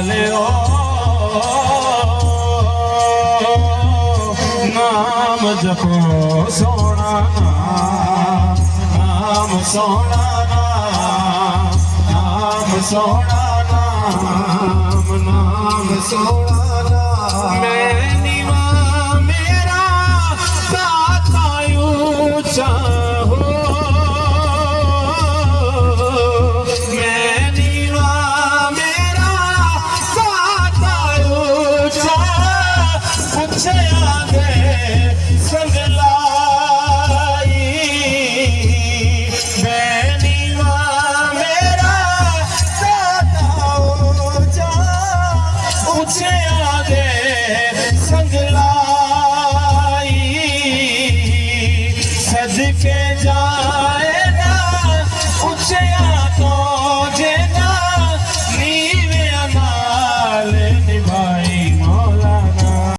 वालियो नाम जपो सोना नाम सोना नाम सोना नाम सोना मैं नीवा मेरा दाता ऊंचा हो मैं नीवा मेरा दाता ऊंचा पूछे आगे संग लाई मैं नीवा मेरा दाता ऊंचा पूछे